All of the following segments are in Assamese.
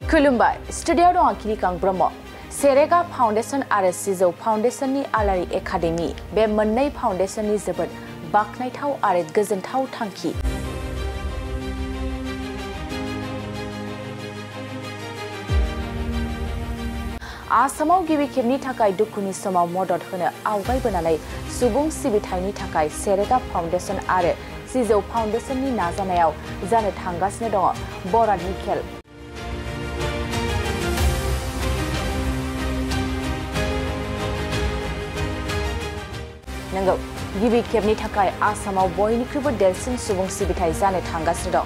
खुलुमबाय स्टुडियो दं आखिनि कां ब्रह्म सेरेगा फाउंडेशन आरो सिजौ फाउंडेशननि आलारि एकाडेमी बे मोननै फाउंडेशननि जोबोद बाखनायथाव आरो गोजोनथाव थांखि आसामाव गिबि खेबनि थाखाय दुखुनि समाव मदद होनो आवगायबोनानै सुबुं सिबिथायनि थाखाय सेरेगा फाउंडेशन आरो सिजौ फाउंडेशननि नाजानायाव जानो थांगासिनो दङ बरादनि खेल नंगौ गिबि खेबनि थाखाय आसामाव बयनिख्रुइबो देरसिन सुबुं सिबिथाय जानो थांगासिनो दं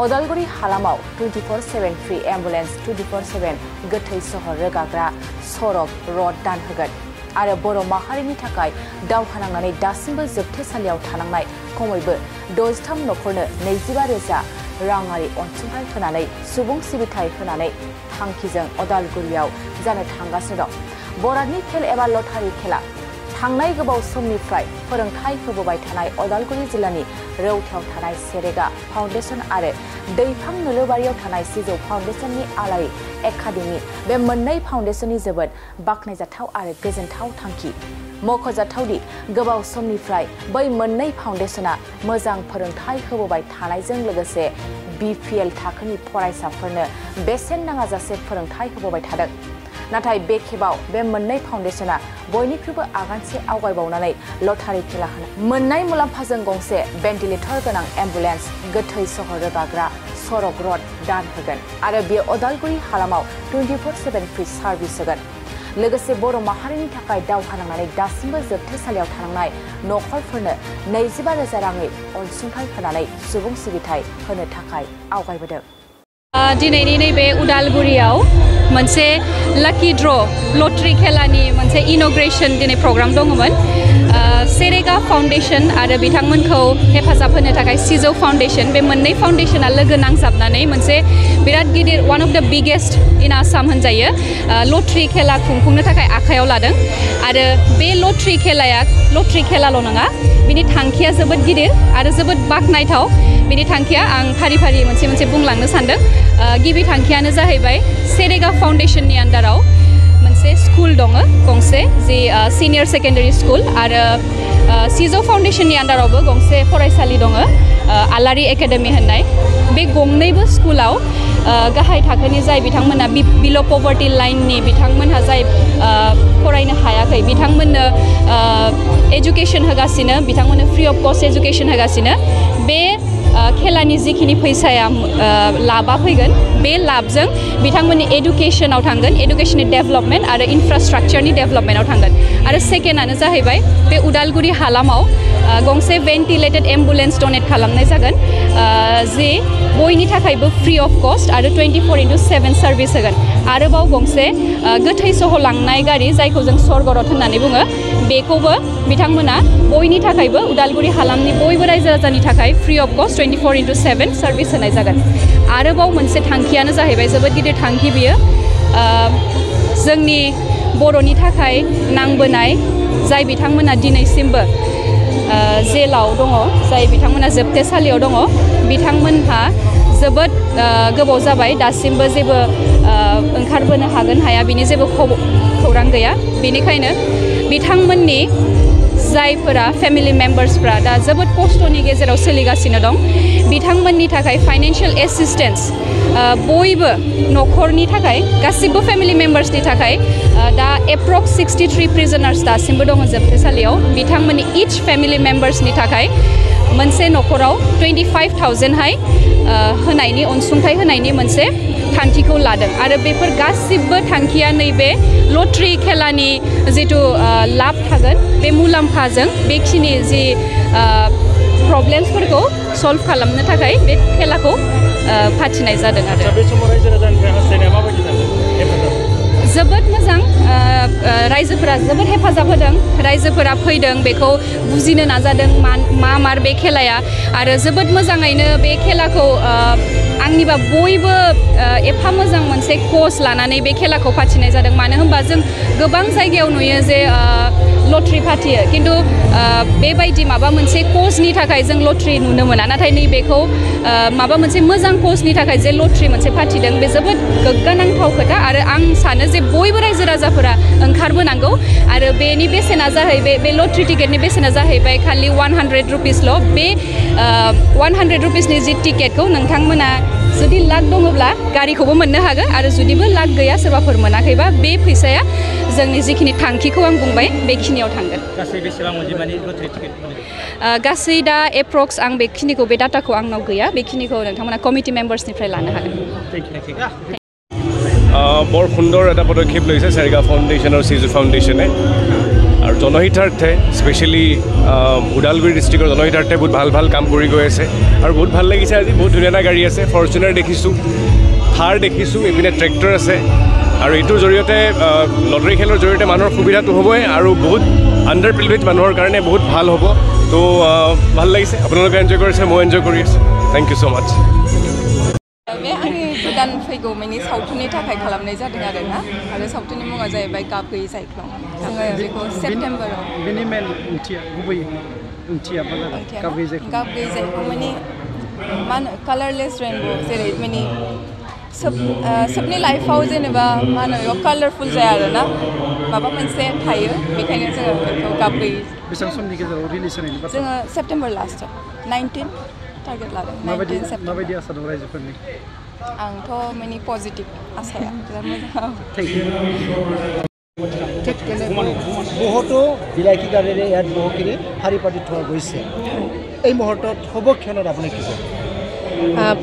अदालगुरि हालामाव 24/7 फ्री एम्बुलेन्स 24/7 गोथै सहर रोगाग्रा सरक रड दान होगोन आरो बर' माहारिनि थाखाय दावहा नांनानै दासिमबो जोबथेसालियाव थानांनाय खमैबो 63 नखरनो 25,000 राङारि अनसुंथाइ होनानै सुबुं सिबिथाय होनानै थांखिजों अदालगुरियाव जानो थांगासिनो दं बरादनि खेल एबा लटारि खेला थांनाय गोबाव समनिफ्राय फोरोंथाय होबोबाय थानाय अदालगुरि जिल्लानि रौथायाव थानाय सेरेगा फाउंडेशन आरो दैफां नोलोबारियाव थानाय सिजौ फाउंडेशननि आलारि एकाडेमी बे मोननै फाउंडेशननि जोबोद बाखनायजाथाव आरो गोजोनथाव थांखि मख'जाथावदि गोबाव समनिफ्राय बै मोननै फाउंडेशना मोजां फोरोंथाय होबोबाय थानायजों लोगोसे बीपीएल थाखोनि फरायसाफोरनो बेसेन नाङाजासे फोरोंथाय होबोबाय थादों नाथाय बे खेबाव बे मोननै फाउंडेशना बयनिख्रुइबो आगानसे आवगायबावनानै लटारि खेला होनो मोननाय मुलाम्फाजों गंसे भेन्टिलेटर गोनां एम्बुलेन्स गोथै सहर रोगाग्रा सरक रड दान होगोन आरो बे अदालगुरि हालामाव 24/7 फ्री सार्भिस होगोन लोगोसे बर' माहारिनि थाखाय दावहा नांनानै दासिमबो जोबथेसालियाव थानांनाय नखरफोरनो 25,000 रांनि अनसुंथाइ होनानै सुबुं सिबिथाय होनो थाखाय आवगायबोदों दिनैनि नैबे उदालगुरियाव मोनसे लाकी ड्र लटारि खेलानि मोनसे इनग्रेशन दिनै प्रग्राम दङमोन सेरेगा फाउंडेशन आरो बिथांमोनखौ हेफाजाब होनो थाखाय सिजौ फाउंडेशन बे मोननै फाउंडेशना लोगो नांजाबनानै मोनसे बिराद गिदिर one of the biggest in Assam होनजायो लटारि खेला खुंफुंनो थाखाय आखायाव लादों आरो बे लटारि खेलाल' नङा बिनि थांखिया जोबोद गिदिर आरो जोबोद बाखनायथाव बिनि थांखिया आं फारि फारि मोनसे मोनसे बुंलांनो सानदों गिबि थांखियानो जाहैबाय सेरेगा फाउंडेशननि आन्डाराव मोनसे स्कुल दङ गंसे जि सिनियर सेकेन्डारि स्कुल आरो सिजौ फाउंडेशननि आन्डारावबो गंसे फरायसालि दङ आलारि एकाडेमी होननाय बे गंनैबो स्कुलाव गाहाय थाखोनि जाय बिथांमोना बिल' पभार्टि लाइननि बिथांमोनहा जाय फरायनो हायाखै बिथांमोननो एजुकेशन होगासिनो बिथांमोननो फ्री अफ कस्ट एजुकेशन होगासिनो बे खेलानि जिखिनि फैसाया लाभा फैगोन बे लाभजों बिथांमोननि एडुकेशनाव थांगोन एडुकेशननि डेभेलपमेन्ट आरो इनफ्रास्ट्राक्चारनि डेभेलपमेन्टआव थांगोन आरो सेकेन्डआनो जाहैबाय बे उदालगुरि हालामाव गंसे भेन्टिलेटेड एम्बुलेन्स डनेट खालामनाय जागोन जि बयनि थाखायबो फ्री अफ कस्ट आरो 24/7 सार्भिस होगोन आरोबाव गंसे गोथै सहर लांनाय गारि जायखौ जों स्वर्गरथ होननानै बुङो बेखौबो बिथांमोना बयनि थाखायबो उदालगुरि हालामनि बयबो रायजो राजानि थाखाय फ्री अफ कस्ट 24/7 सार्भिस होनाय जागोन आरोबाव मोनसे थांखियानो जाहैबाय जोबोद गिदिर थांखि बियो जोंनि बर'नि थाखाय नांबोनाय जाय बिथांमोना दिनैसिमबो जेलाव दङ जाय बिथांमोना जोबथेसालियाव दङ बिथांमोनहा जोबोद गोबाव जाबाय दासिमबो जेबो ओंखारबोनो हागोन हाया बिनि जेबो खौरां गैया बेनिखायनो बिथांमोननि जायफोरा फेमिलि मेम्बार्सफ्रा दा जोबोद खस्थ'नि गेजेराव सोलिगासिनो दं बिथांमोननि थाखाय फाइनेन्शियेल एसिस्टेन्स बयबो नखरनि थाखाय गासिबो फेमिलि मेम्बार्सनि थाखाय दा एप्रक्स 63 प्रिजनार्स दासिमबो दङ जोबथेसालियाव बिथांमोननि इच फेमिलि मेम्बार्सनि थाखाय मोनसे नखराव 25,000 होनायनि अनसुंथाइ होनायनि मोनसे थांखिखौ लादों आरो बेफोर गासिबो थांखिया नैबे लटारि खेलानि जिथु लाब थागोन बे मुलाम्फाजों बेखिनि जि प्रब्लेम्सफोरखौ सल्भ खालामनो थाखाय बे खेलाखौ फाथिनाय जादों आरो बे समाव रायजो राजानिफ्राय हास्थायनाया माबायदि जादों जोबोद मोजां रायजोफोरा जोबोद हेफाजाब होदों रायजोफोरा फैदों बेखौ बुजिनो नाजादों मा बे खेलाया आरो जोबोद मोजाङैनो बे खेलाखौ आंनिबा बयबो एफा मोजां मोनसे कच लानानै बे खेलाखौ फाथिनाय जादों मानो होनबा जों गोबां जायगायाव नुयो जे लटरि फाथियो किन्तु बेबायदि माबा मोनसे कजनि थाखाय जों लटरि नुनो मोना नाथाय नैबेखौ माबा मोनसे मोजां कजनि थाखाय जे लटरि मोनसे फाथिदों बे जोबोद गोग्गानांथाव खोथा आरो आं सानो जे बयबो रायजो राजाफोरा ओंखारबोनांगौ आरो बेनि बेसेना जाहैबाय बे लटरि टिकेटनि बेसेना जाहैबाय खालि 100 रुपिसल' बे 100 रुपिसनि जि टिकेटखौ नोंथांमोना जुदि लाक दङब्ला गारिखौबो मोननो हागोन आरो जुदिबो लाक गैया सोरबाफोर मोनाखैबा बे फैसाया जोंनि जिखिनि थांखिखौ आं बुंबाय बेखिनियाव थांगोन गासै बेसेबां अनजिमानि लटरि टिकेट गासै दा एप्रक्स आं बेखिनिखौ बे डाटाखौ आंनाव गैया बेखिनिखौ नोंथांमोना कमिटि मेम्बार्सनिफ्राय लानो हागोन বৰ সুন্দৰ এটা পদক্ষেপ লৈছে চেৰেগা ফাউণ্ডেশ্যন আৰু চিজু ফাউণ্ডেশ্যনে আৰু জনহিতাৰ্থে স্পেচিয়েলি ওদালগুৰি ডিষ্ট্ৰিক্টৰ জনহিতাৰ্থে বহুত ভাল ভাল কাম কৰি গৈ আছে আৰু বহুত ভাল লাগিছে আজি বহুত ধুনীয়া এটা গাড়ী আছে ফৰ্চুনাৰ দেখিছোঁ থাৰ দেখিছোঁ এইপিনে ট্ৰেক্টৰ আছে আৰু এইটোৰ জৰিয়তে লটাৰী খেলৰ জৰিয়তে মানুহৰ সুবিধাটো হ'বই আৰু বহুত আণ্ডাৰ প্ৰিভিলেজ মানুহৰ কাৰণে বহুত ভাল হ'ব তো ভাল লাগিছে আপোনালোকে এনজয় কৰিছে মই এনজয় কৰি আছোঁ থেংক ইউ ছ' মাছ बे आंनि गोदान फैगौ माने सावथुननि थाखाय खालामनाय जादों आरो सावथुननि मुङा जाहैबाय गाब गैयै सायख्लं जोङो बेखौ सेप्टेम्बराव बेनि मेन ओंथिया गुबै ओंथिया मा जागोन गाब गैयै सायख्लं माने मा होनो कालारलेस रेनबो जेरै माने सबनि लाइफआव जेनेबा मा होनो बेयाव कालारफुल जाया आरोना माबा मोनसे थायो बेखायनो जोङो बेखौ गाब गैयै बेसेबां समनि गेजेराव रिलिज जानायनि बाथ्रा जोङो सेप्टेम्बर लास्टआव 19 टारगेट लादों माबायदि आसा दं रायजोफोरनि आंथ' माने पजिटिभ आसाया बिराद मोजां ঠিক তেনেকৈ বহুতো বিলাসী গাড়ীৰে ইয়াত বহুখিনি শাৰী পাতি থোৱা গৈছে এই মুহূৰ্তত সবক্ষণত আপুনি কি কয়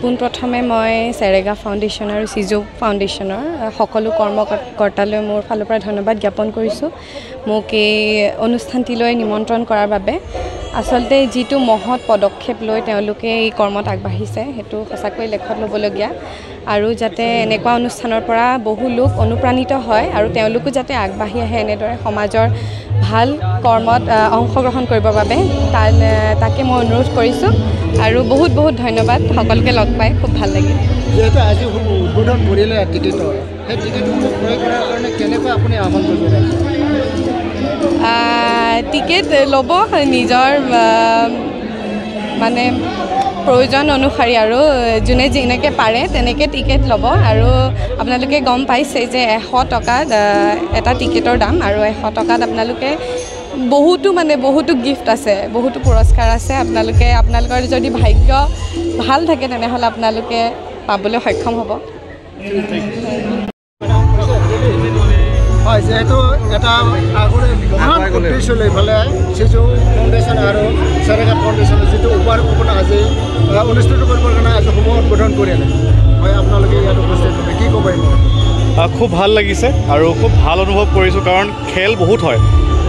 পোনপ্ৰথমে মই চেৰেগা ফাউণ্ডেশ্যন আৰু চিজু ফাউণ্ডেশ্যনৰ সকলো কৰ্মকৰ্তালৈ মোৰ ফালৰ পৰা ধন্যবাদ জ্ঞাপন কৰিছোঁ মোক এই অনুষ্ঠানটিলৈ নিমন্ত্ৰণ কৰাৰ বাবে আচলতে যিটো মহৎ পদক্ষেপ লৈ তেওঁলোকে এই কৰ্মত আগবাঢ়িছে সেইটো সঁচাকৈ লেখত ল'বলগীয়া আৰু যাতে এনেকুৱা অনুষ্ঠানৰ পৰা বহু লোক অনুপ্ৰাণিত হয় আৰু তেওঁলোকো যাতে আগবাঢ়ি আহে এনেদৰে সমাজৰ ভাল কৰ্মত অংশগ্ৰহণ কৰিবৰ বাবে তাকে মই অনুৰোধ কৰিছোঁ আৰু বহুত বহুত ধন্যবাদ সকলোকে লগ পাই খুব ভাল লাগিল যেহেতু আজি উদ্বোধন কৰিলে টিকেটৰ সেই টিকেটসমূহ ক্ৰয় কৰাৰ কাৰণে কেনেকৈ আপুনি আহ্বান কৰিব টিকেট ল'ব নিজৰ মানে প্ৰয়োজন অনুসৰি আৰু যোনে যেনেকৈ পাৰে তেনেকৈ টিকেট ল'ব আৰু আপোনালোকে গম পাইছে যে 100 টকা এটা টিকেটৰ দাম আৰু 100 টকাত আপোনালোকে বহুতো গিফ্ট আছে বহুতো পুৰস্কাৰ আছে আপোনালোকৰ যদি ভাগ্য ভাল থাকে তেনেহ'লে আপোনালোকে পাবলৈ সক্ষম হ'ব হয় যেহেতু এটা আগৰে মহান উদ্দেশ্য লৈ পেলাই চিজু ফাউণ্ডেশ্যন আৰু চেৰেগা ফাউণ্ডেশ্যনৰ যিটো উপহাৰ আজি অনুষ্ঠিত কৰিবৰ কাৰণে আজি সমূহ উদ্বোধন কৰিলে হয় আপোনালোকে ইয়াত উপস্থিত হবে কি ক'ব খুব ভাল লাগিছে আৰু খুব ভাল অনুভৱ কৰিছোঁ কাৰণ খেল বহুত হয়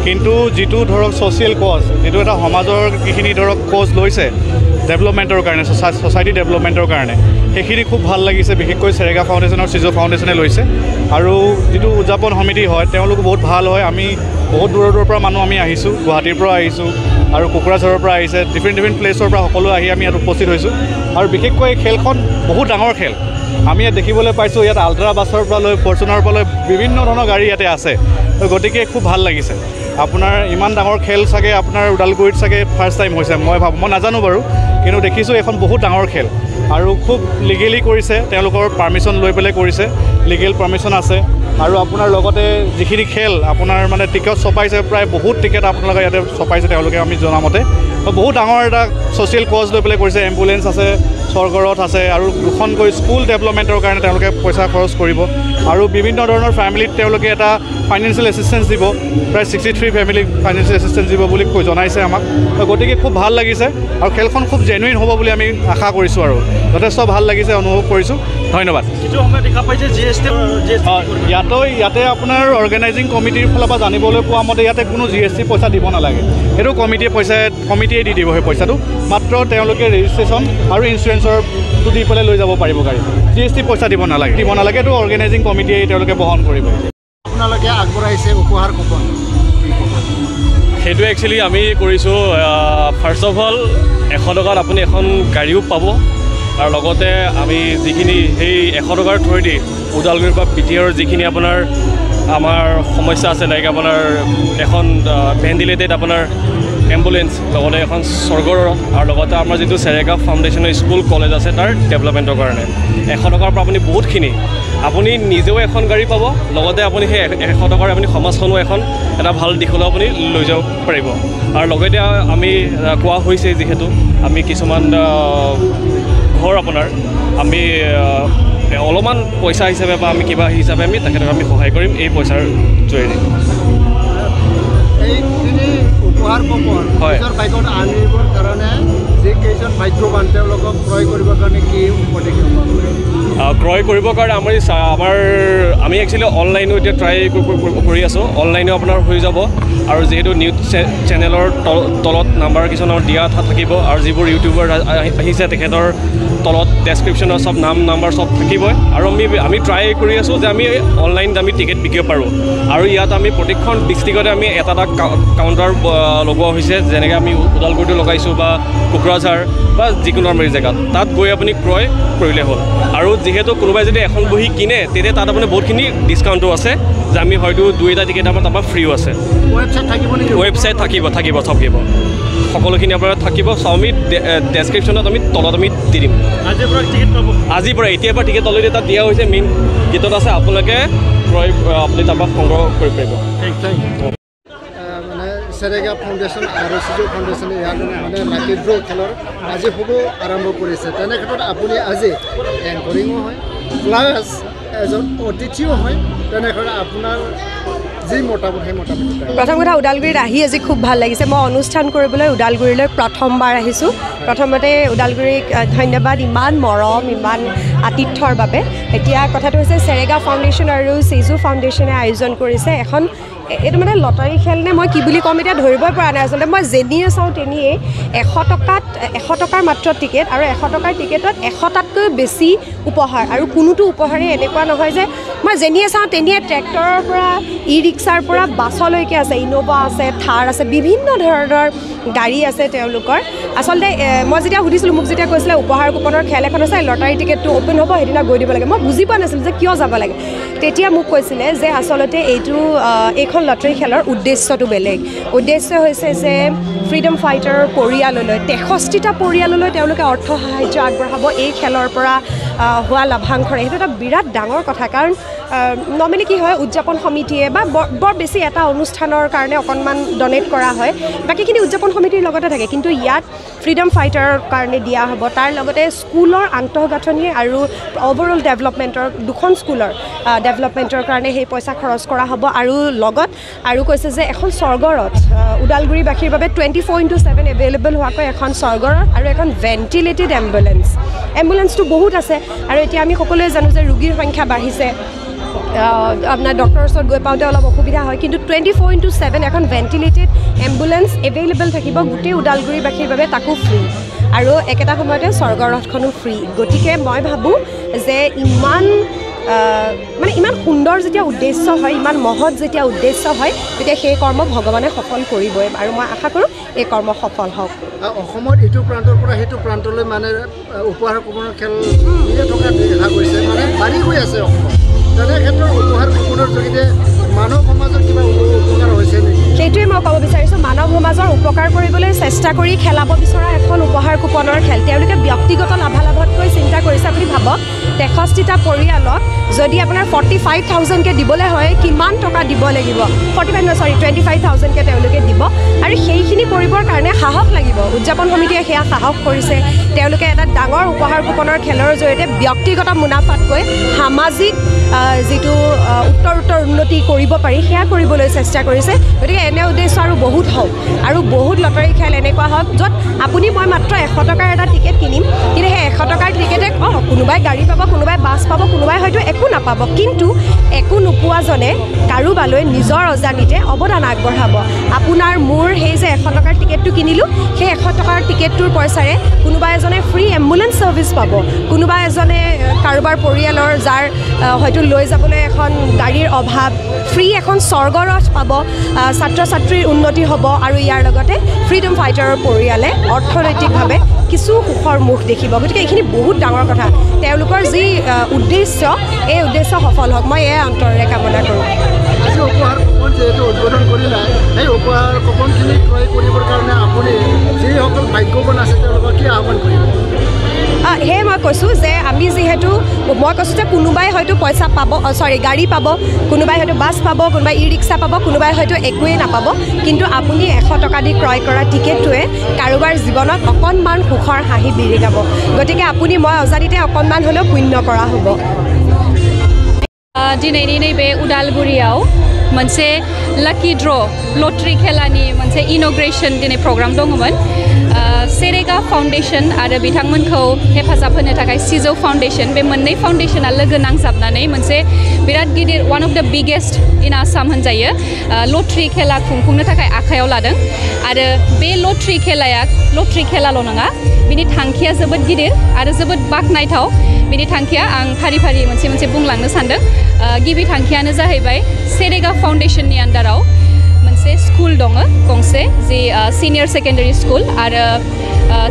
কিন্তু যিটো ধৰক ছ'চিয়েল কজ যিটো এটা সমাজৰ যিখিনি ধৰক কজ লৈছে ডেভেলপমেণ্টৰ কাৰণে ছ'চাইটি ডেভেলপমেণ্টৰ কাৰণে সেইখিনি খুব ভাল লাগিছে বিশেষকৈ চেৰেগা ফাউণ্ডেশ্যন আৰু চিজু ফাউণ্ডেশ্যনে লৈছে আৰু যিটো উদযাপন সমিতি হয় তেওঁলোকো বহুত ভাল হয় আমি বহুত দূৰৰ পৰা মানুহ আমি আহিছোঁ গুৱাহাটীৰ পৰা আহিছোঁ আৰু কোকৰাঝাৰৰ পৰা আহিছে ডিফাৰেণ্ট প্লেচৰ পৰা সকলো আহি আমি ইয়াত উপস্থিত হৈছোঁ আৰু বিশেষকৈ এই খেলখন বহুত ডাঙৰ খেল আমি ইয়াত দেখিবলৈ পাইছোঁ ইয়াত আল্ট্ৰা বাছৰ পৰা লৈ ফৰ্চুনাৰৰ পৰা লৈ বিভিন্ন ধৰণৰ গাড়ী ইয়াতে আছে গতিকে খুব ভাল লাগিছে আপোনাৰ ইমান ডাঙৰ খেল চাগে আপোনাৰ ওদালগুৰিত চাগে ফাৰ্ষ্ট টাইম হৈছে মই নাজানো বাৰু কিন্তু দেখিছোঁ এখন বহুত ডাঙৰ খেল আৰু খুব লিগেলি কৰিছে তেওঁলোকৰ পাৰ্মিশ্যন লৈ পেলাই কৰিছে লিগেল পাৰ্মিশ্যন আছে আৰু আপোনাৰ লগতে যিখিনি খেল আপোনাৰ মানে টিকেট ছপাইছে প্ৰায় বহুত টিকেট আপোনালোকে ইয়াতে ছপাইছে তেওঁলোকে আমি জনামতে বহুত ডাঙৰ এটা ছ'চিয়েল কজ লৈ পেলাই কৰিছে এম্বুলেঞ্চ আছে স্বৰ্গৰথ আছে আৰু দুখনকৈ স্কুল ডেভেলপমেণ্টৰ কাৰণে তেওঁলোকে পইচা খৰচ কৰিব আৰু বিভিন্ন ধৰণৰ ফেমিলিত তেওঁলোকে এটা ফাইনেন্সিয়েল এছিষ্টেঞ্চ দিব প্ৰায় 63 ফেমিলিক ফাইনেন্সিয়েল এছিষ্টেঞ্চ দিব বুলি জনাইছে আমাক গতিকে খুব ভাল লাগিছে আৰু খেলখন খুব জেনুইন হ'ব বুলি আমি আশা কৰিছোঁ আৰু যথেষ্ট ভাল লাগিছে অনুভৱ কৰিছোঁ ধন্যবাদ কিছু সময় দেখা পাই যে ইয়াতে আপোনাৰ অৰ্গেনাইজিং কমিটিৰ ফালৰ পৰা জানিবলৈ পোৱা মতে ইয়াতে কোনো GST পইচা দিব নালাগে সেইটো কমিটিয়ে দি দিব সেই পইচাটো মাত্ৰ তেওঁলোকে ৰেজিষ্ট্ৰেশ্যন আৰু ইঞ্চুৰেঞ্চৰটো দি পেলাই লৈ যাব পাৰিব গাড়ী GST পইচা দিব নালাগে এইটো অৰ্গেনাইজিং কমিটিয়ে তেওঁলোকে বহন কৰিব আপোনালোকে আগবঢ়াইছে উপহাৰ কুপন সেইটো একচুৱেলি আমি কৰিছোঁ ফাৰ্ষ্ট অফ অল 100 টকাত আপুনি এখন গাড়ীও পাব আৰু লগতে আমি যিখিনি সেই 100 টকাৰ থ্ৰুৱেদি ওদালগুৰিৰ পৰা PTR যিখিনি আপোনাৰ আমাৰ সমস্যা আছে লাইক আপোনাৰ এখন ভেণ্টিলেটেড আপোনাৰ এম্বুলেঞ্চ লগতে এখন স্বৰ্গৰ আৰু লগতে আমাৰ যিটো চেৰেগা ফাউণ্ডেশ্যনৰ স্কুল কলেজ আছে তাৰ ডেভেলপমেণ্টৰ কাৰণে 100 টকাৰ পৰা আপুনি বহুতখিনি আপুনি নিজেও এখন গাড়ী পাব লগতে আপুনি সেই 100 টকাৰ আপুনি সমাজখনো এটা ভাল দিশলৈ আপুনি লৈ যাব পাৰিব আৰু লগতে আমি কোৱা হৈছে যিহেতু আমি কিছুমান ঘৰ আপোনাৰ আমি অলপমান পইচা হিচাপে বা আমি কিবা হিচাপে আমি তেখেতক আমি সহায় কৰিম এই পইচাৰ জৰিয়তে উপহাৰ কপন নিজৰ বাইকত আনিবৰ কাৰণে যিকেইজন ভাগ্যৱান তেওঁলোকক ক্ৰয় কৰিবৰ কাৰণে কি উপদেশ ক্ৰয় কৰিবৰ কাৰণে আমি একচুৱেলি অনলাইনো এতিয়া ট্ৰাই কৰি আছোঁ অনলাইনো আপোনাৰ হৈ যাব আৰু যিহেতু নিউজ চেনেলৰ তলত নাম্বাৰ কিছুমান দিয়া থাকিব আৰু যিবোৰ ইউটিউবাৰ আহিছে তেখেতৰ তলত ডেছক্ৰিপশ্যনৰ চব নাম্বাৰ চব থাকিবই আৰু আমি ট্ৰাই কৰি আছোঁ যে আমি অনলাইন আমি টিকেট বিকিব পাৰোঁ আৰু ইয়াত আমি প্ৰতিখন ডিষ্ট্ৰিক্টতে আমি এটা কাউণ্টাৰ লগোৱা হৈছে যেনেকৈ আমি ওদালগুৰিটো লগাইছোঁ বা কোকৰাঝাৰ বা যিকোনো আমাৰ জেগাত তাত গৈ আপুনি ক্ৰয় কৰিলে হ'ল আৰু যিহেতু কোনোবাই যদি এখন বহি কিনে তেতিয়া তাত আপুনি বহুতখিনি ডিছকাউণ্টো আছে যে আমি হয়তো 2টা টিকেট আমাৰ তাৰপৰা ফ্ৰীও আছে ৱেবছাইট থাকিব সকলোখিনি আপোনাৰ থাকিব চ' আমি ডেছক্ৰিপশ্যনত আমি তলত আমি দি দিম আজিৰ পৰা এতিয়াৰ পৰা টিকেট অলৰেডি তাত দিয়া হৈছে মেইন গীতত আছে আপোনালোকে ক্ৰয় আপুনি তাৰপৰা সংগ্ৰহ কৰিব পাৰিব মানে চেৰেগা ফাউণ্ডেশ্যন আৰু চিজু ফাউণ্ডেশ্যনে ইয়াত মানে লাকি ড্ৰ' খেলৰ আজি হ'ব আৰম্ভ কৰিছে তেনে ক্ষেত্ৰত আপুনি আজি এংকৰিঙো হয় প্লাছ এজন অতিথিও হয় তেনেক্ষেত্ৰত আপোনাৰ যি মতামত সেই মতামত প্ৰথম কথা ওদালগুৰিত আহি আজি খুব ভাল লাগিছে মই অনুষ্ঠান কৰিবলৈ ওদালগুৰিলৈ প্ৰথমবাৰ আহিছোঁ প্ৰথমতে ওদালগুৰিক ধন্যবাদ ইমান মৰম ইমান আতিথ্যৰ বাবে এতিয়া কথাটো হৈছে চেৰেগা ফাউণ্ডেশ্যন আৰু চিজু ফাউণ্ডেশ্যনে আয়োজন কৰিছে এখন এইটো মানে লটাৰী খেল নে মই কি বুলি ক'ম এতিয়া ধৰিবই পৰা নাই আচলতে মই যেনিয়ে চাওঁ তেনিয়ে 100 টকাৰ মাত্ৰ টিকেট আৰু 100 টকাৰ টিকেটত 100টাতকৈ বেছি উপহাৰ আৰু কোনোটো উপহাৰেই এনেকুৱা নহয় যে মই যেনিয়ে চাওঁ তেনিয়ে ট্ৰেক্টৰৰ পৰা ই ৰিক্সাৰ পৰা বাছলৈকে আছে ইন'ভা আছে থাৰ আছে বিভিন্ন ধৰণৰ গাড়ী আছে তেওঁলোকৰ আচলতে মই যেতিয়া সুধিছিলোঁ মোক যেতিয়া কৈছিলে উপহাৰ কুপনৰ খেল এখন আছে লটাৰী টিকেটটো অ'পেন হ'ব সেইদিনা গৈ দিব লাগে মই বুজি পোৱা নাছিলোঁ যে কিয় যাব লাগে তেতিয়া মোক কৈছিলে যে আচলতে এইখন লটাৰী খেলৰ উদ্দেশ্যটো বেলেগ উদ্দেশ্য হৈছে যে ফ্ৰীডম ফাইটাৰ পৰিয়াললৈ 63টা পৰিয়াললৈ তেওঁলোকে অৰ্থ সাহায্য আগবঢ়াব এই খেলৰ পৰা হোৱা লাভাংশৰে সেইটো এটা বিৰাট ডাঙৰ কথা কাৰণ নৰ্মেলি কি হয় উদযাপন সমিতিয়ে বা বৰ বেছি এটা অনুষ্ঠানৰ কাৰণে অকণমান ডনেট কৰা হয় বাকীখিনি উদযাপন সমিতিৰ লগতে থাকে কিন্তু ইয়াত ফ্ৰীডম ফাইটাৰৰ কাৰণে দিয়া হ'ব তাৰ লগতে স্কুলৰ আন্তঃগাঁথনি আৰু অভাৰঅল ডেভেলপমেণ্টৰ দুখন স্কুলৰ ডেভেলপমেণ্টৰ কাৰণে সেই পইচা খৰচ কৰা হ'ব আৰু লগত আৰু কৈছে যে এখন স্বৰ্গৰত ওদালগুৰিবাসীৰ বাবে 24/7 এভেইলেবল হোৱাকৈ এখন স্বৰ্গৰত আৰু এখন ভেণ্টিলেটেড এম্বুলেঞ্চটো বহুত আছে আৰু এতিয়া আমি সকলোৱে জানো যে ৰোগীৰ সংখ্যা বাঢ়িছে আপোনাৰ ডক্টৰৰ ওচৰত গৈ পাওঁতে অলপ অসুবিধা হয় কিন্তু 24/7 এখন ভেণ্টিলেটেড এম্বুলেঞ্চ এভেইলেবল থাকিব গোটেই ওদালগুৰিবাসীৰ বাবে তাকো ফ্ৰী আৰু একেটা সময়তে স্বৰ্গৰথখনো ফ্ৰী গতিকে মই ভাবোঁ যে ইমান সুন্দৰ যেতিয়া উদ্দেশ্য হয় ইমান মহৎ যেতিয়া উদ্দেশ্য হয় তেতিয়া সেই কৰ্ম ভগৱানে সফল কৰিবই আৰু মই আশা কৰোঁ এই কৰ্ম সফল হওক অসমৰ ইটো প্ৰান্তৰ পৰা সেইটো প্ৰান্তলৈ মানে উপহাৰ কুপনৰ খেল থকা দেখা গৈছে মানে বাঢ়ি গৈ আছে অসমত তেনে ক্ষেত্ৰত উপহাৰ কুপনৰ জৰিয়তে মানৱ সমাজৰ কিবা উপকাৰ হৈছে নেকি সেইটোৱে মই ক'ব বিচাৰিছোঁ মানৱ সমাজৰ উপকাৰ কৰিবলৈ চেষ্টা কৰি খেলাব বিচৰা এখন উপহাৰ কুপনৰ খেল তেওঁলোকে ব্যক্তিগত লাভালাভতকৈ চিন্তা কৰিছে আপুনি ভাবক 63টা পৰিয়ালক যদি আপোনাৰ 45,000কে দিবলৈ হয় কিমান টকা দিব লাগিব 25,000কে তেওঁলোকে দিব আৰু সেইখিনি কৰিবৰ কাৰণে সাহস লাগিব উদযাপন সমিতিয়ে সেয়া সাহস কৰিছে তেওঁলোকে এটা ডাঙৰ উপহাৰ কুপনৰ খেলৰ জৰিয়তে ব্যক্তিগত মুনাফাতকৈ সামাজিক যিটো উত্তৰ উন্নতি কৰিব পাৰি সেয়া কৰিবলৈ চেষ্টা কৰিছে গতিকে এনে উদ্দেশ্য আৰু বহুত হওক আৰু বহুত লটাৰী খেল এনেকুৱা হওক য'ত আপুনি মই মাত্ৰ 100 টকাৰ এটা টিকেট কিনিম কিন্তু সেই 100 টকাৰ টিকেটে কোনোবাই গাড়ী পাব কোনোবাই বাছ পাব কোনোবাই হয়তো একো নাপাব কিন্তু একো নোপোৱাজনে কাৰোবালৈ নিজৰ অজানিতে অৱদান আগবঢ়াব আপোনাৰ মোৰ সেই যে 100 টকাৰ টিকেটটো কিনিলোঁ সেই 100 টকাৰ টিকেটটোৰ পইচাৰে কোনোবা এজনে ফ্ৰী এম্বুলেঞ্চ ছাৰ্ভিচ পাব কোনোবা এজনে কাৰোবাৰ পৰিয়ালৰ যাৰ হয়তো লৈ যাবলৈ এখন গাড়ীৰ অভাৱ ফ্ৰী এখন স্বৰ্গৰথ পাব ছাত্ৰ ছাত্ৰীৰ উন্নতি হ'ব আৰু ইয়াৰ লগতে ফ্ৰীডম ফাইটাৰৰ পৰিয়ালে অৰ্থনৈতিকভাৱে কিছু সুখৰ মুখ দেখিব গতিকে এইখিনি বহুত ডাঙৰ কথা তেওঁলোকৰ যি উদ্দেশ্য এই উদ্দেশ্য সফল হওক মই এয়া অন্তৰেৰে কামনা কৰোঁ আজি উপহাৰ কুপন যেহেতু উদ্বোধন কৰিলে সেই উপহাৰ কুপনখিনি ক্ৰয় কৰিবৰ কাৰণে আপুনি যিসকল ভাগ্যৱান আছে তেওঁলোকক কি আহ্বান কৰিব সেয়ে মই কৈছোঁ যে আমি যিহেতু মই কৈছোঁ যে কোনোবাই হয়তো পইচা পাব গাড়ী পাব কোনোবাই হয়তো বাছ পাব কোনোবাই ই ৰিক্সা পাব কোনোবাই হয়তো একোৱেই নাপাব কিন্তু আপুনি 100 টকা দি ক্ৰয় কৰা টিকেটটোৱে কাৰোবাৰ জীৱনত অকণমান সুখৰ হাঁহি বিৰিঙাব গতিকে আপুনি মই অজানিতে অকণমান হ'লেও পুণ্য কৰা হ'ব दिनैनि नैबे उदालगुरियाव मोनसे लाकी ड्र लटारि खेलानि मोनसे इनग्रेशन दिनै प्रग्राम दङमोन सेरेगा फाउन्डेशन आरो बिथांमोनखौ हेफाजाब होनो थाखाय सिजौ फाउन्डेशन बे मोननै फाउन्डेशना लोगो नांजाबनानै मोनसे बिराद गिदिर one of the biggest in Assam होनजायो लटारि खेला खुंफुंनो थाखाय आखायाव लादों आरो बे लटारि खेलाल' नङा बिनि थांखिया जोबोद गिदिर आरो जोबोद बाखनायथाव बिनि थांखिया आं फारि फारि मोनसे मोनसे बुंलांनो सानदों गिबि थांखियानो जाहैबाय सेरेगा फाउन्डेशननि आन्दाराव मोनसे स्कुल दङ गंसे जि सिनियर सेकेन्डारि स्कुल आरो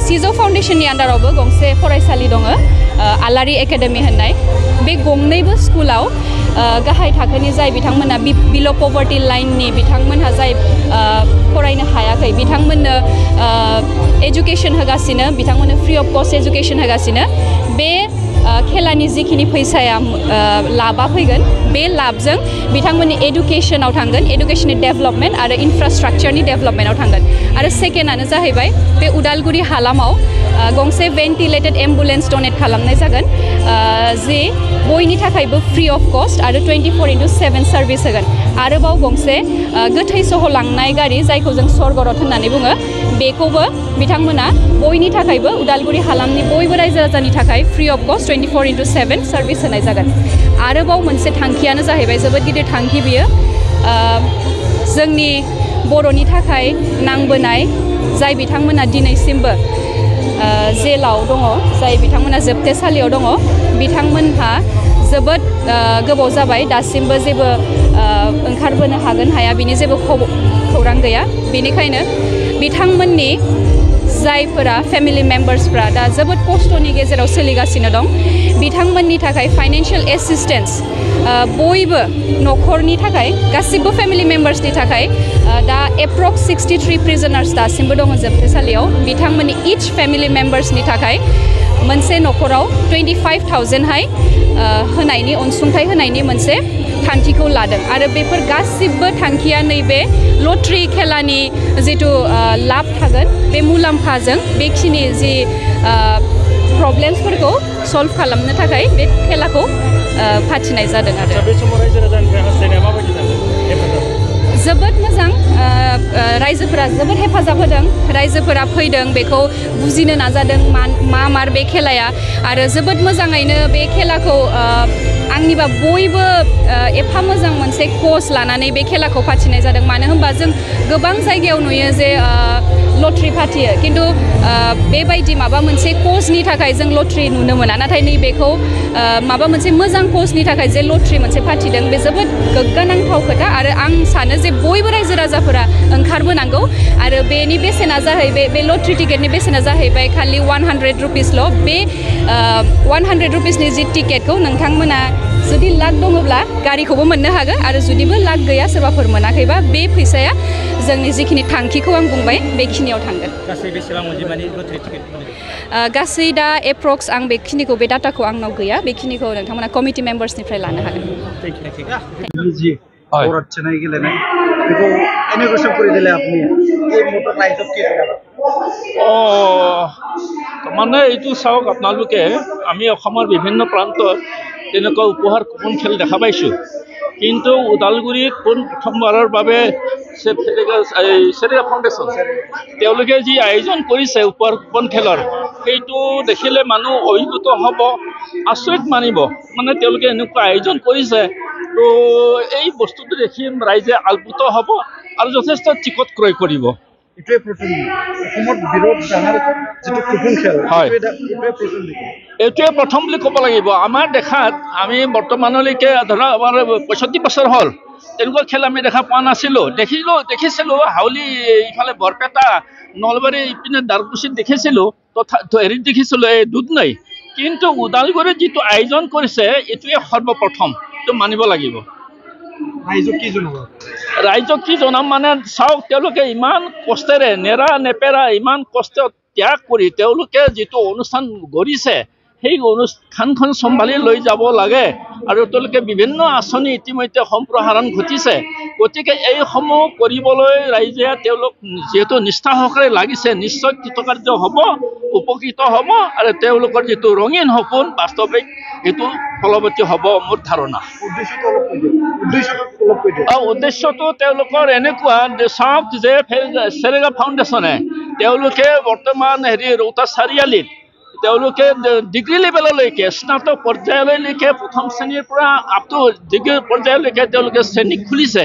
सिजौ फाउन्डेशननि आन्दारावबो गंसे फरायसालि दङ आलारि एकाडेमि होननाय बे गंनैबो स्कुलाव गाहाय थाखोनि जाय बिथांमोना बिल' पभार्टि लाइननि बिथांमोनहा जाय फरायनो हायाखै बिथांमोननो एजुकेशन होगासिनो बिथांमोननो फ्रि अफ कस्ट एजुकेशन होगासिनो बे खेलानि जिखिनि फैसाया लाबा फैगोन बे लाबजों बिथांमोननि एडुकेशनाव थांगोन एडुकेशननि डेभेलपमेन्ट आरो इनफ्रास्ट्राक्चारनि डेभेलपमेन्टआव थांगोन आरो सेकेन्डआनो जाहैबाय बे उदालगुरि हालामाव गंसे भेन्टिलेटेड एम्बुलेन्स डनेट खालामनाय जागोन जि बयनि थाखायबो फ्रि अफ कस्ट आरो 24/7 सार्भिस होगोन आरोबाव गंसे गोथै सह लांनाय गारि जायखौ जों स्वर्गरथ होननानै बुङो बेखौबो बिथांमोना बयनि थाखायबो उदालगुरि हालामनि बयबो रायजो राजानि थाखाय फ्रि अफ कस्ट 24/7 सार्भिस होनाय जागोन आरोबाव मोनसे थांखियानो जाहैबाय जोबोद गिदिर थांखि बियो जोंनि बर'नि थाखाय नांबोनाय जाय बिथांमोना दिनैसिमबो जेलाव दङ जाय बिथांमोना जोबथेसालियाव दङ बिथांमोनहा जोबोद गोबाव जाबाय दासिमबो जेबो ओंखारबोनो हागोन हाया बिनि जेबो खौरां गैया बेनिखायनो बिथांमोननि जायफोरा फेमिलि मेम्बार्सफ्रा दा जोबोद खस्थ'नि गेजेराव सोलिगासिनो दं बिथांमोननि थाखाय फाइनेन्शियेल एसिस्टेन्स बयबो न'खरनि थाखाय गासिबो फेमिलि मेम्बार्सनि थाखाय दा एप्रक्स 63 प्रिजनार्स दासिमबो दङ जोबथेसालियाव बिथांमोननि इच फेमिलि मेम्बार्सनि थाखाय मोनसे न'खराव 25,000 होनायनि अनसुंथाइ होनायनि मोनसे थांखिखौ लादों आरो बेफोर गासिबो थांखिया नैबे लटारि खेलानि जिथु लाब थागोन बे मुलाम्फाजों बेखिनि जि प्रब्लेम्सफोरखौ सल्भ खालामनो थाखाय बे खेलाखौ फाथिनाय जादों आरो बे समाव रायजो राजानिफ्राय हास्थायनाया माबायदि जादों जोबोद मोजां रायजोफोरा जोबोद हेफाजाब होदों रायजोफोरा फैदों बेखौ बुजिनो नाजादों मार बे खेलाया आरो जोबोद मोजाङैनो बे खेलाखौ आंनिबा बयबो एफा मोजां मोनसे कच लानानै बे खेलाखौ फाथिनाय जादों मानो होनबा जों गोबां जायगायाव नुयो जे लटारि फाथियो किन्तु बेबायदि माबा मोनसे कचनि थाखाय जों लटारि नुनो मोना नाथाय नैबेखौ माबा मोनसे मोजां कचनि थाखाय जे लटारि मोनसे फाथिदों बे जोबोद गोग्गानांथाव खोथा आरो आं सानो जे बयबो रायजो राजाफोरा ओंखारबोनांगौ आरो बेनि बेसेना जाहैबाय बे लटारि टिकेटनि बेसेना जाहैबाय खालि 100 रुपिसल' बे 100 रुपिसनि जि टिकेटखौ नोंथांमोना जुदि लाक दङब्ला गारिखौबो मोननो हागोन आरो जुदिबो लाक गैया सोरबाफोर मोनाखैबा बे फैसाया जोंनि जिखिनि थांखिखौ आं बुंबाय बेखिनियाव थांगोन गासै बेसेबां अनजिमानि लटारि टिकेट गासै दा एप्रक्स आं बेखिनिखौ बे डाटाखौ आंनाव गैया बेखिनिखौ नोंथांमोना कमिटि मेम्बार्सनिफ्राय लानो हागोन औरत চেনাই गेलेनाय बेखौ इनग्रेशन কৰি দিলে আপুনি এই মোটৰ লাইটত কি মানে এইটো চাওক আপোনালোকে আমি অসমৰ বিভিন্ন প্ৰান্তত তেনেকুৱা উপহাৰ কুপন খেল দেখা পাইছোঁ কিন্তু ওদালগুৰিত প্ৰথমবাৰৰ বাবে সেৰেগা ফাউণ্ডেশ্যন তেওঁলোকে যি আয়োজন কৰিছে উপহাৰ কুপন খেলৰ সেইটো দেখিলে মানুহ অভিভূত হ'ব আচৰিত মানিব মানে তেওঁলোকে এনেকুৱা আয়োজন কৰিছে তো এই বস্তুটো দেখি ৰাইজে আপ্লুত হ'ব আৰু যথেষ্ট টিকট ক্ৰয় কৰিব এটোৱে প্ৰথম অসমত বিৰোধ জানাৰ যেটো কুপন খেল হয় এটোৱে প্ৰথম বুলি ক'ব লাগিব আমাৰ দেখাত আমি বৰ্তমানলৈকে ধৰা আমাৰ 65 বছৰ হ'ল তেনেকুৱা খেল আমি দেখা পোৱা নাছিলোঁ দেখিছিলোঁ হাউলি ইফালে বৰপেটা নলবাৰী ইপিনে দাৰকুছিত দেখিছিলোঁ তথা হেৰিত দেখিছিলোঁ এই দুধনৈ কিন্তু ওদালগুৰিত যিটো আয়োজন কৰিছে এটোৱে সৰ্বপ্ৰথম তো মানিব লাগিব ৰাইজক কি জনাম মানে চাওক তেওঁলোকে ইমান কষ্টেৰে নেৰা নেপেৰা ইমান কষ্ট ত্যাগ কৰি তেওঁলোকে যিটো অনুষ্ঠান গঢ়িছে সেই অনুষ্ঠানখন চম্ভালি লৈ যাব লাগে আৰু তেওঁলোকে বিভিন্ন আঁচনি ইতিমধ্যে সম্প্ৰসাৰণ ঘটিছে গতিকে এইসমূহ কৰিবলৈ ৰাইজে তেওঁলোক যিহেতু নিষ্ঠা সহকাৰে লাগিছে নিশ্চয় কৃতকাৰ্য হ'ব উপকৃত হ'ব আৰু তেওঁলোকৰ যিটো ৰঙীন সপোন বাস্তৱিক এইটো ফলৱতী হ'ব মোৰ ধাৰণা উদ্দেশ্যটো তেওঁলোকৰ এনেকুৱা চাওক যে চেৰেগা ফাউণ্ডেশ্যনে তেওঁলোকে বৰ্তমান ৰৌতা চাৰিআলিত তেওঁলোকে ডিগ্ৰী লেভেললৈকে স্নাতক পৰ্যায়লৈকে প্ৰথম শ্ৰেণীৰ পৰা আপ টু ডিগ্ৰী পৰ্যায়লৈকে তেওঁলোকে শ্ৰেণী খুলিছে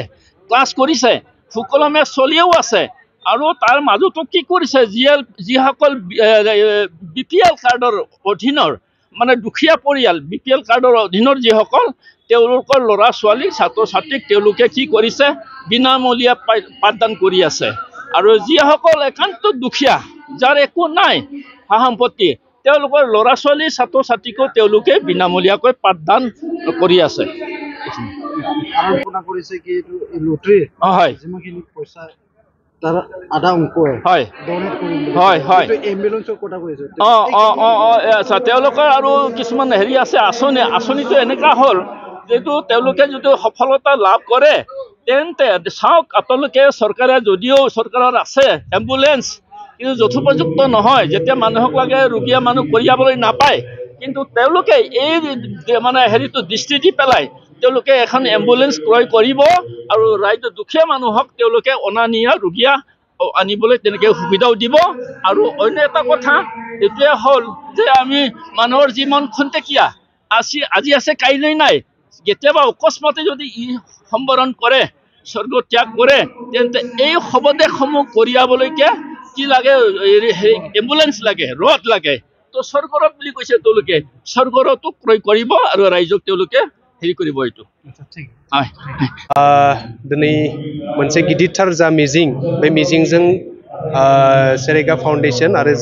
ক্লাছ কৰিছে সুকলমে চলিও আছে আৰু তাৰ মাজতো কি কৰিছে যিসকল BPL কাৰ্ডৰ অধীনৰ মানে দুখীয়া পৰিয়াল BPL কাৰ্ডৰ অধীনৰ যিসকল তেওঁলোকৰ ল'ৰা ছোৱালী ছাত্ৰ ছাত্ৰীক তেওঁলোকে কি কৰিছে বিনামূলীয়া পাঠদান কৰি আছে আৰু যিসকল একান্ত দুখীয়া যাৰ একো নাই সা সম্পত্তি তেওঁলোকৰ ল'ৰা ছোৱালী ছাত্ৰ ছাত্ৰীকো তেওঁলোকে বিনামূলীয়াকৈ পাঠদান কৰি আছে হয় তাৰ আধা অংক হয় হয় হয় এম্বুলেন্সৰ কথা কৈছে আচ্ছা তেওঁলোকৰ আৰু কিছুমান হেৰি আছে আঁচনিটো এনেকুৱা হ'ল যেটো তেওঁলোকে যদি সফলতা লাভ কৰে তেন্তে চাওক আপোনালোকে চৰকাৰে যদিও চৰকাৰৰ আছে এম্বুলেন্স কিন্তু যথোপযুক্ত নহয় যেতিয়া মানুহক লাগে ৰোগীয়া মানুহ কঢ়িয়াবলৈ নাপায় কিন্তু তেওঁলোকে এই মানে হেৰিটো দৃষ্টি দি পেলাই তেওঁলোকে এখন এম্বুলেন্স ক্ৰয় কৰিব আৰু ৰাইজ দুখীয়া মানুহক তেওঁলোকে অনা নিয়া ৰোগীয়া আনিবলৈ তেনেকৈ সুবিধাও দিব আৰু অন্য এটা কথা এইটোৱে হ'ল যে আমি মানুহৰ জীৱন খন্তেকীয়া আজি আছে কাইলৈ নাই কেতিয়াবা অকস্মাতে যদি সম্বৰণ কৰে স্বৰ্গ ত্যাগ কৰে তেন্তে এই শৱদেহসমূহ কঢ়িয়াবলৈকে কি লাগে এম্বুলেন্স লাগে ৰথ লাগে তো স্বৰ্গৰথ বুলি কৈছে তেওঁলোকে স্বৰ্গৰথো ক্ৰয় কৰিব আৰু ৰাইজক তেওঁলোকে হেৰি কৰিব এইটো दिनै मोनसे गिदिरथार जा मिजिं बे मिजिंजों सेरेगा फाउन्डेसन आरो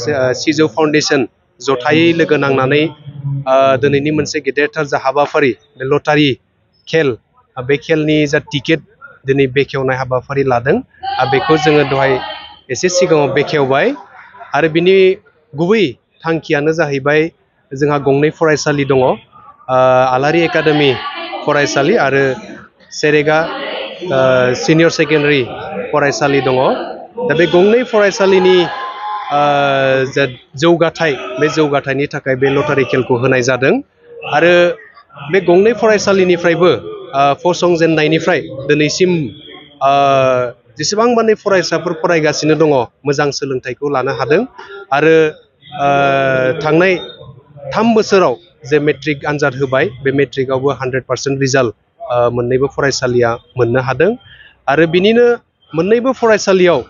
सिजौ फाउन्डेसन जथायै लोगो नांनानै दिनैनि मोनसे गिदिरथार जा हाबाफारि बे लटारि खेल बे खेलनि जा टिकेट दिनै बेखेवनाय हाबाफारि लादों बेखौ जोङो दहाय एसे सिगाङाव बेखेवबाय आरो बिनि गुबै थांखियानो जाहैबाय जोंहा गंनै फरायसालि दङ आलारि एकाडेमि फरायसालि आरो सेरेगा सिनियर सेकेन्डारि फरायसालि दङ दा बे गंनै फरायसालिनि जौगाथाय बे जौगाथायनि थाखाय बे लटारि खेलखौ होनाय जादों आरो बे गंनै फरायसालिनिफ्रायबो फसंजेननायनिफ्राय दिनैसिम जेसेबां माने फरायसाफोर फरायगासिनो दङ मोजां सोलोंथाइखौ लानो हादों आरो थांनाय 3 बोसोराव जे मेट्रिक आनजाद होबाय बे मेट्रिकआवबो 100% रिजाल्ट मोननैबो फरायसालिया मोननो हादों आरो बिनिनो मोननैबो फरायसालियाव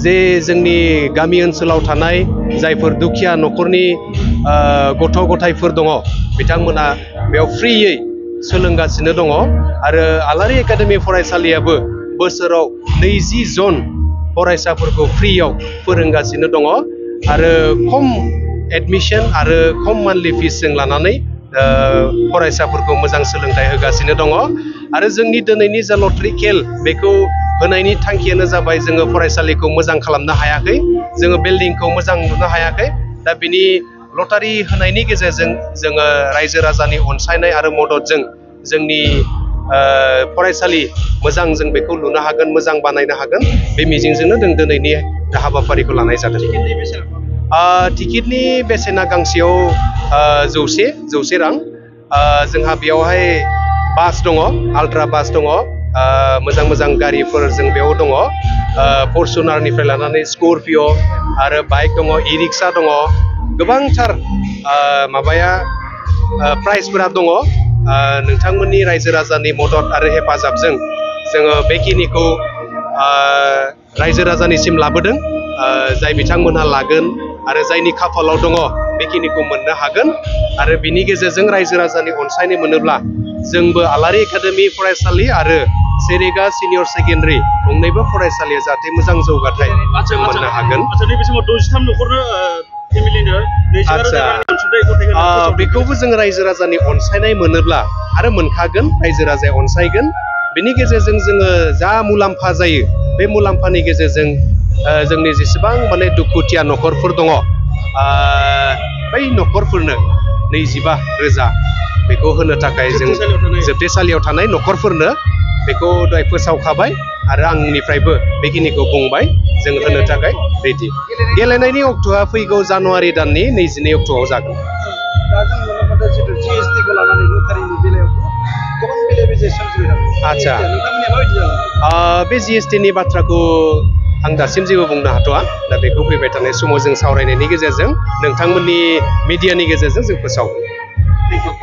जे जोंनि गामि ओनसोलाव थानाय जायफोर दुखिया न'खरनि गथ' गथायफोर दङ बिथांमोना बेयाव फ्रियै सोलोंगासिनो दङ आरो आलारि एकाडेमि फरायसालियाबो बोसोराव 20 जन फरायसाफोरखौ फ्रियाव फोरोंगासिनो दङ आरो खम एडमिशन आरो खम मान्थलि फिस जों लानानै फरायसाफोरखौ मोजां सोलोंथाइ होगासिनो दङ आरो जोंनि दिनैनि जा लटारि खेल बेखौ होनायनि थांखियानो जाबाय जोङो फरायसालिखौ मोजां खालामनो हायाखै जोङो बिल्डिंखौ मोजां नुनो हायाखै दा बिनि लटारि होनायनि गेजेरजों जोङो रायजो राजानि अनसायनाय आरो मददजों जोंनि फरायसालि मोजां जों बेखौ लुनो हागोन मोजां बानायनो हागोन बे मिजिंजोंनो जों दिनैनि हाबाफारिखौ लानाय जादों टिकेटनि बेसेना गांसेयाव 100 रां जोंहा बेयावहाय बास दङ आल्ट्रा बास दङ मोजां मोजां गारिफोर जों बेयाव दङ फर्चुनारनिफ्राय लानानै स्कर्पिय' आरो बाइक दङ इ रिक्सा दङ गोबांथार माबाया प्राइसफोरा दङ नोंथांमोननि रायजो राजानि मदद आरो हेफाजाबजों जोङो बेखिनिखौ रायजो राजानिसिम लाबोदों जाय बिथांमोनहा लागोन आरो जायनि खाफालाव दङ बेखिनिखौ मोननो हागोन आरो बिनि गेजेरजों रायजो राजानि अनसायनाय मोनोब्ला जोंबो आलारि एकाडेमि फरायसालि आरो सेरेगा सिनियर सेकेन्डारि गंनैबो फरायसालिया जाहाथे मोजां जौगाथाय जों मोननो हागोन बेखौबो जों रायजो राजानि अनसायनाय मोनोब्ला आरो मोनखागोन रायजो राजाया अनसायगोन बेनि गेजेरजों जोङो जा मुलाम्फा जायो बे मुलाम्फानि गेजेरजों जोंनि जेसेबां माने दुखुथिया न'खरफोर दङ बै न'खरफोरनो 25,000 बेखौ होनो थाखाय जों जोबथेसालियाव थानाय न'खरफोरनो बेखौ दहाय फोसावखाबाय आरो आंनिफ्रायबो बेखिनिखौ बुंबाय जों होनो थाखाय रेडि गेलेनायनि अक्ट'आ फैगौ जानुवारि दाननि 22 अक्ट'आव जागोन दा जों नुनो मोनदों जितु GST खौ लानानै लटारिनि बेलायाव गोबां बेले-बेजे सोमजिदों आदसा नोंथांमोननिया माबायदि जागोन बे GST नि बाथ्राखौ आं दासिम जेबो बुंनो हाथ'आ दा बेखौ फैबाय थानाय समाव जों सावरायनायनि गेजेरजों नोंथांमोननि मिडियानि गेजेरजों जों फोसावगोन